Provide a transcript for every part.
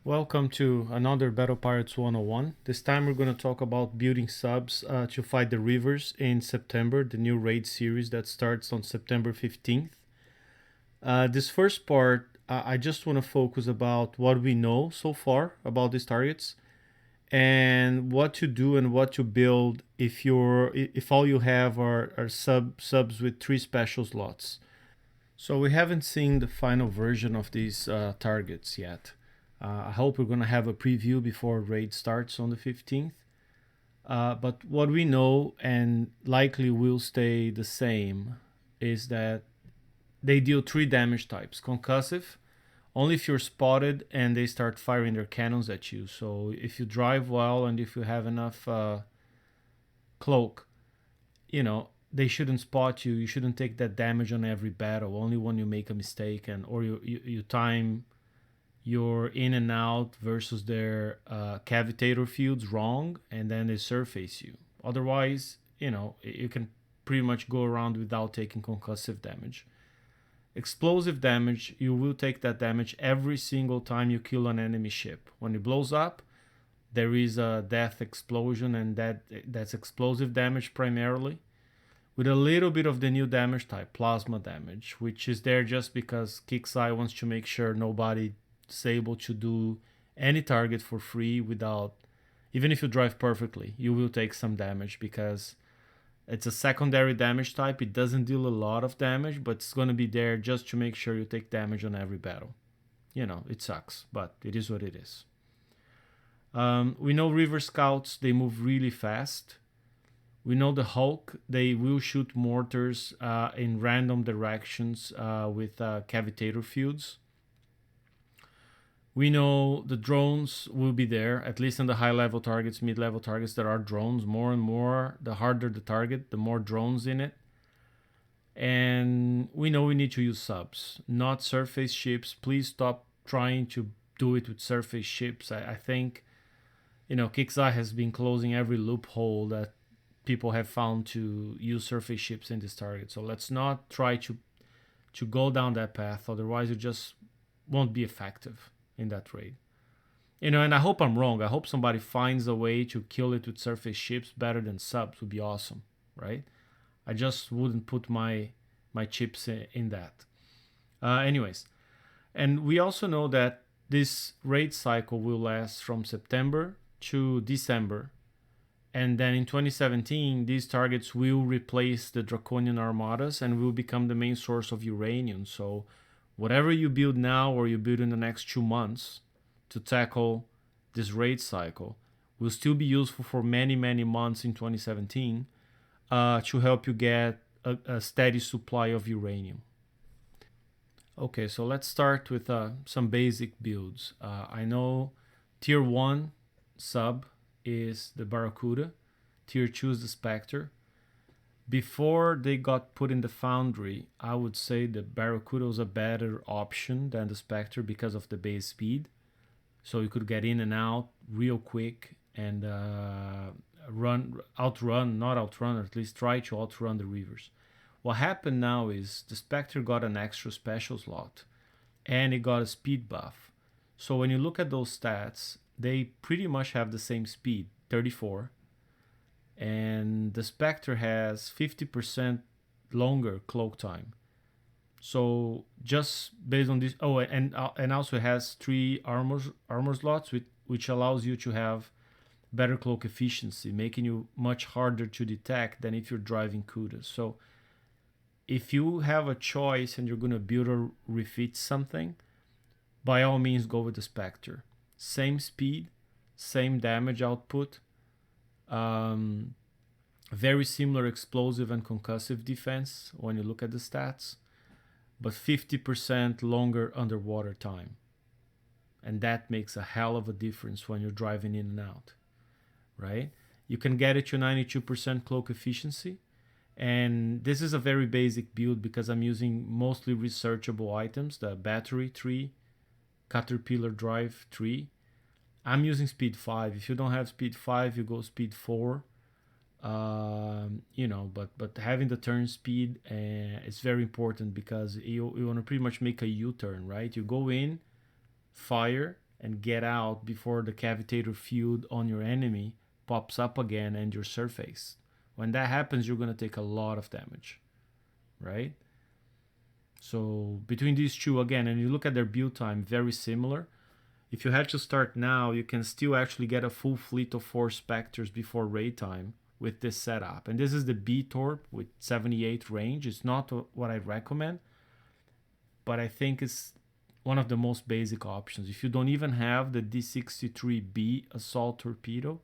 Welcome to another Battle Pirates 101. This time we're going to talk about building subs to fight the Reavers in September, the new raid series that starts on September 15th. This first part, I just want to focus about what we know so far about these targets and what to do and what to build if all you have are subs with 3 special slots. So we haven't seen the final version of these targets yet. I hope we're going to have a preview before raid starts on the 15th. But what we know and likely will stay the same is that they deal 3 damage types. Concussive, only if you're spotted and they start firing their cannons at you. So if you drive well and if you have enough cloak, they shouldn't spot you. You shouldn't take that damage on every battle, only when you make a mistake or you time your in and out versus their cavitator fields wrong, and then they surface you. Otherwise, you can pretty much go around without taking concussive damage. Explosive damage, you will take that damage every single time you kill an enemy ship. When it blows up, there is a death explosion, and that's explosive damage primarily, with a little bit of the new damage type, plasma damage, which is there just because Kixeye wants to make sure nobody is able to do any target for free without, even if you drive perfectly, you will take some damage because it's a secondary damage type. It doesn't deal a lot of damage, but it's going to be there just to make sure you take damage on every battle. It sucks, but it is what it is. We know River Scouts, they move really fast. We know the Hulk, they will shoot mortars in random directions with cavitator fields. We know the drones will be there, at least on the high-level targets, mid-level targets. There are drones. More and more, the harder the target, the more drones in it. And we know we need to use subs, not surface ships. Please stop trying to do it with surface ships. I think, Kixeye has been closing every loophole that people have found to use surface ships in this target. So let's not try to go down that path. Otherwise, it just won't be effective in that raid. And I hope I'm wrong. I hope somebody finds a way to kill it with surface ships better than subs. Would be awesome, right? I just wouldn't put my chips in that. Anyways, and we also know that this raid cycle will last from September to December. And then in 2017, these targets will replace the Draconian Armadas and will become the main source of uranium. So whatever you build now or you build in the next 2 months to tackle this raid cycle will still be useful for many, many months in 2017 to help you get a steady supply of uranium. Okay, so let's start with some basic builds. I know tier 1 sub is the Barracuda, tier 2 is the Spectre. Before they got put in the foundry, I would say the Barracuda was a better option than the Spectre because of the base speed. So you could get in and out real quick and outrun, or at least try to outrun the Reavers. What happened now is the Spectre got an extra special slot and it got a speed buff. So when you look at those stats, they pretty much have the same speed, 34. And the Spectre has 50% longer cloak time. So just based on this, and also has 3 armor slots, which allows you to have better cloak efficiency, making you much harder to detect than if you're driving Kudas. So if you have a choice and you're gonna build or refit something, by all means go with the Spectre. Same speed, same damage output. Very similar explosive and concussive defense when you look at the stats, but 50% longer underwater time. And that makes a hell of a difference when you're driving in and out, right? You can get it to 92% cloak efficiency. And this is a very basic build because I'm using mostly researchable items, the battery 3, caterpillar drive 3. I'm using speed 5. If you don't have speed 5, you go speed 4. But having the turn speed is very important because you want to pretty much make a U-turn, right? You go in, fire, and get out before the cavitator field on your enemy pops up again and you're surfaced. When that happens, you're going to take a lot of damage, right? So between these two, again, and you look at their build time, very similar. If you had to start now, you can still actually get a full fleet of 4 Spectres before raid time with this setup. And this is the B-Torp with 78 range. It's not what I recommend, but I think it's one of the most basic options. If you don't even have the D63B assault torpedo,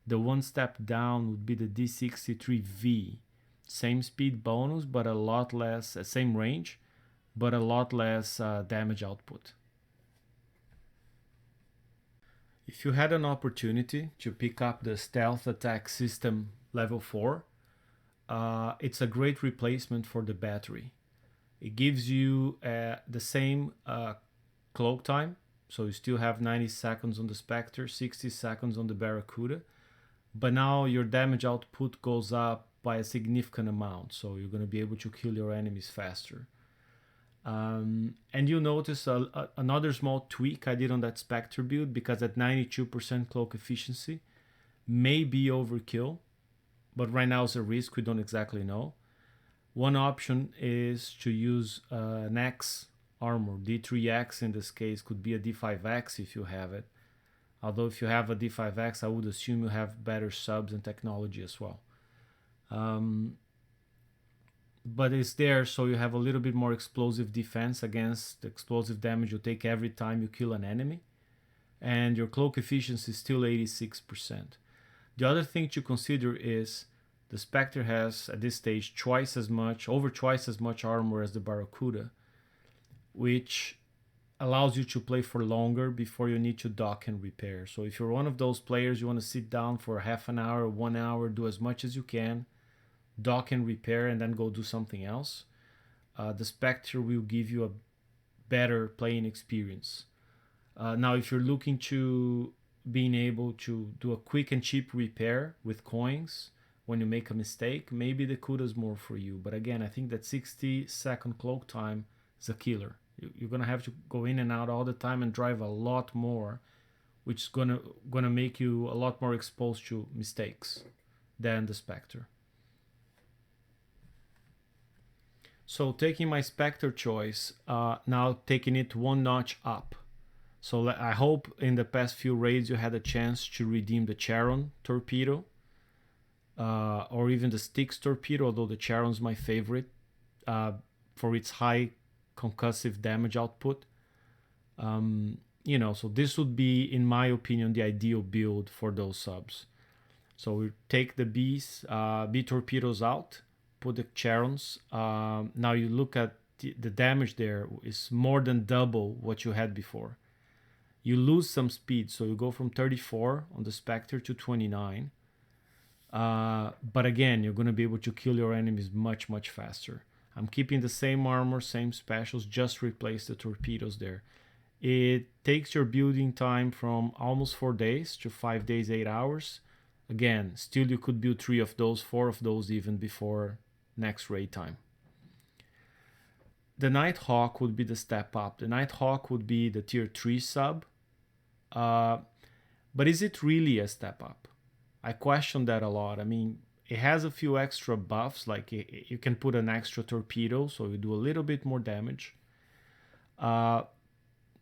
the one step down would be the D63V. Same speed bonus, but a lot less, same range, but a lot less damage output. If you had an opportunity to pick up the stealth attack system level 4, it's a great replacement for the battery. It gives you the same cloak time, so you still have 90 seconds on the Spectre, 60 seconds on the Barracuda, but now your damage output goes up by a significant amount, so you're going to be able to kill your enemies faster. And you'll notice another small tweak I did on that Spectre build, because at 92% cloak efficiency may be overkill, but right now it's a risk, we don't exactly know. One option is to use an X armor. D3X in this case could be a D5X if you have it. Although if you have a D5X, I would assume you have better subs and technology as well. But it's there, so you have a little bit more explosive defense against the explosive damage you take every time you kill an enemy. And your cloak efficiency is still 86%. The other thing to consider is the Spectre has, at this stage, over twice as much armor as the Barracuda, which allows you to play for longer before you need to dock and repair. So if you're one of those players, you want to sit down for half an hour, 1 hour, do as much as you can, dock and repair, and then go do something else, the Spectre will give you a better playing experience. Now, if you're looking to being able to do a quick and cheap repair with coins when you make a mistake, maybe the CUDA is more for you. But again, I think that 60-second cloak time is a killer. You're gonna have to go in and out all the time and drive a lot more, which is gonna make you a lot more exposed to mistakes than the Spectre. So taking my Spectre choice, now taking it one notch up. So I hope in the past few raids you had a chance to redeem the Charon torpedo, or even the Styx torpedo, although the Charon's my favorite for its high concussive damage output. So this would be, in my opinion, the ideal build for those subs. So we take the B torpedoes out, put the Charons. Now you look at the damage there is more than double what you had before. You lose some speed, so you go from 34 on the Spectre to 29. But again, you're going to be able to kill your enemies much, much faster. I'm keeping the same armor, same specials, just replace the torpedoes there. It takes your building time from almost 4 days to 5 days, 8 hours. Again, still you could build 3 of those, 4 of those even before next raid time. The Nighthawk would be the step up. The Nighthawk would be the tier 3 sub. But is it really a step up? I question that a lot. I mean, it has a few extra buffs, like you can put an extra torpedo, so you do a little bit more damage. Other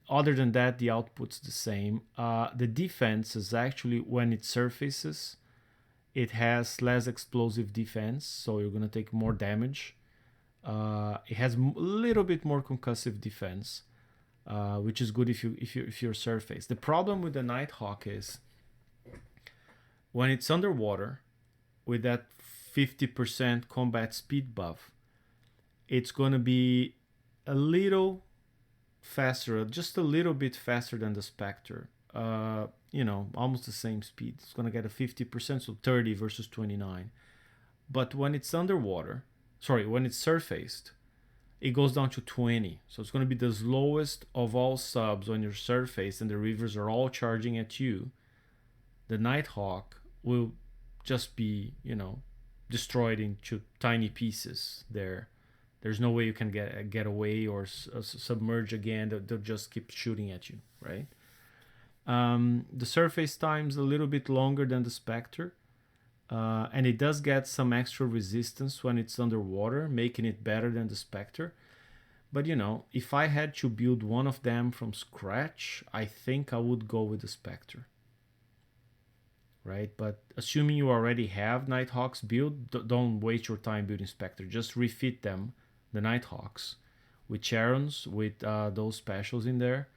than that, the output's the same. The defense is actually, when it surfaces, it has less explosive defense, so you're going to take more damage. It has a little bit more concussive defense, which is good if you're surface. The problem with the Nighthawk is when it's underwater with that 50% combat speed buff, it's going to be a little faster, just a little bit faster than the Spectre. Almost the same speed. It's going to get a 50%, so 30 versus 29. But when it's when it's surfaced, it goes down to 20. So it's going to be the slowest of all subs when you're surface and the Reavers are all charging at you. The Nighthawk will just be, destroyed into tiny pieces there. There's no way you can get away or submerge again. They'll just keep shooting at you, right? The surface time's a little bit longer than the Spectre, and it does get some extra resistance when it's underwater, making it better than the Spectre. But you know, if I had to build one of them from scratch, I think I would go with the Spectre. Right? But assuming you already have Nighthawks built, don't waste your time building Spectre. Just refit them, the Nighthawks, with charons, with those specials in there.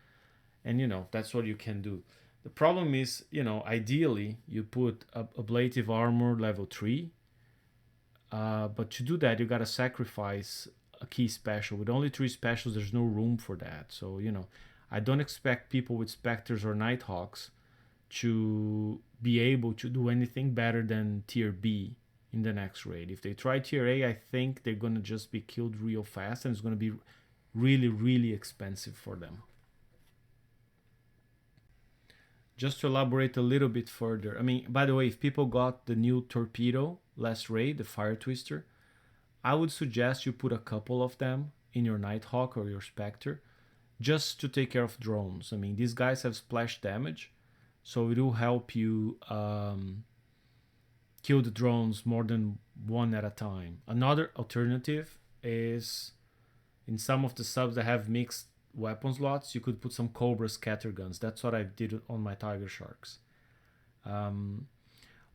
And you know, that's what you can do. The problem is, you know, ideally you put ablative armor level 3. But to do that, you gotta sacrifice a key special. With only 3 specials, there's no room for that. So, you know, I don't expect people with Spectres or Nighthawks to be able to do anything better than tier B in the next raid. If they try tier A, I think they're gonna just be killed real fast, and it's gonna be really, really expensive for them. Just to elaborate a little bit further, I mean, by the way, if people got the new torpedo last raid, the Fire Twister, I would suggest you put a couple of them in your Nighthawk or your Spectre just to take care of drones. I mean, these guys have splash damage, so it will help you kill the drones more than one at a time. Another alternative is in some of the subs that have mixed weapon slots, you could put some Cobra scatterguns. That's what I did on my Tigersharks. On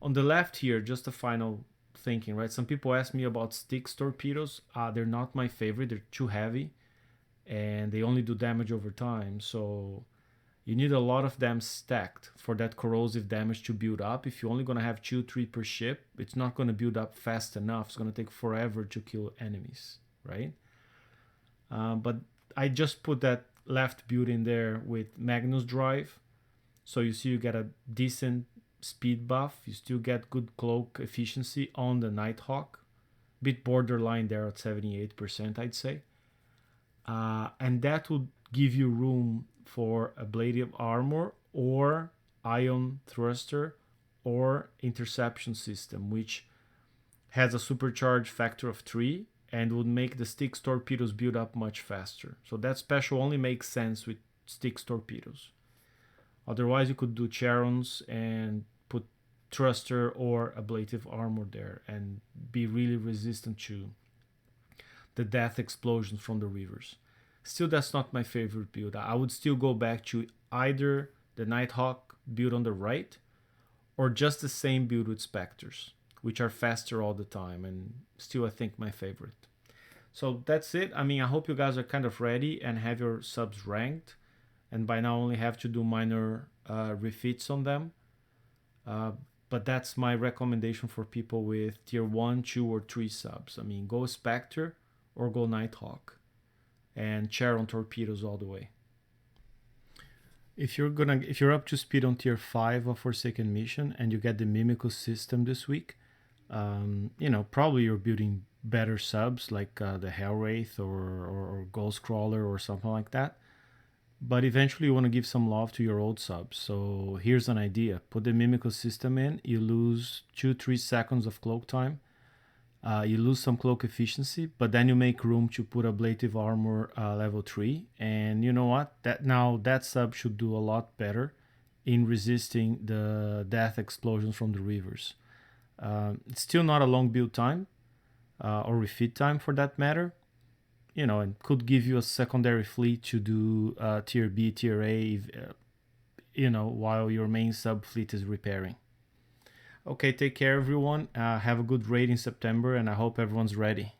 the left here, just a final thinking, right? Some people ask me about Styx torpedoes. They're not my favorite. They're too heavy and they only do damage over time. So you need a lot of them stacked for that corrosive damage to build up. If you're only going to have 2-3 per ship, it's not going to build up fast enough. It's going to take forever to kill enemies, right? But I just put that left build in there with Magnus Drive. So you see you get a decent speed buff. You still get good cloak efficiency on the Nighthawk. Bit borderline there at 78%, I'd say. And that would give you room for ablative armor or ion thruster or interception system, which has a supercharged factor of 3 and would make the Styx torpedoes build up much faster. So that special only makes sense with Styx torpedoes. Otherwise, you could do charons and put thruster or ablative armor there and be really resistant to the death explosions from the Reavers. Still, that's not my favorite build. I would still go back to either the Nighthawk build on the right or just the same build with Spectres, which are faster all the time and still I think my favorite. So that's it. I mean, I hope you guys are kind of ready and have your subs ranked, and by now only have to do minor refits on them. But that's my recommendation for people with tier 1, 2, or 3 subs. I mean, go Spectre or go Nighthawk and charon torpedoes all the way. If you're up to speed on tier 5 of Forsaken Mission and you get the Mimical system this week, you know, probably you're building better subs like the Hellwraith or Ghostcrawler or something like that. But eventually you want to give some love to your old subs. So here's an idea. Put the Mimical system in. You lose 2-3 seconds of cloak time. You lose some cloak efficiency, but then you make room to put ablative armor level 3. And you know what? That sub should do a lot better in resisting the death explosions from the Reavers. It's still not a long build time or refit time for that matter. You know, and could give you a secondary fleet to do tier B, tier A, you know, while your main sub fleet is repairing. Okay, take care everyone. Have a good raid in September, and I hope everyone's ready.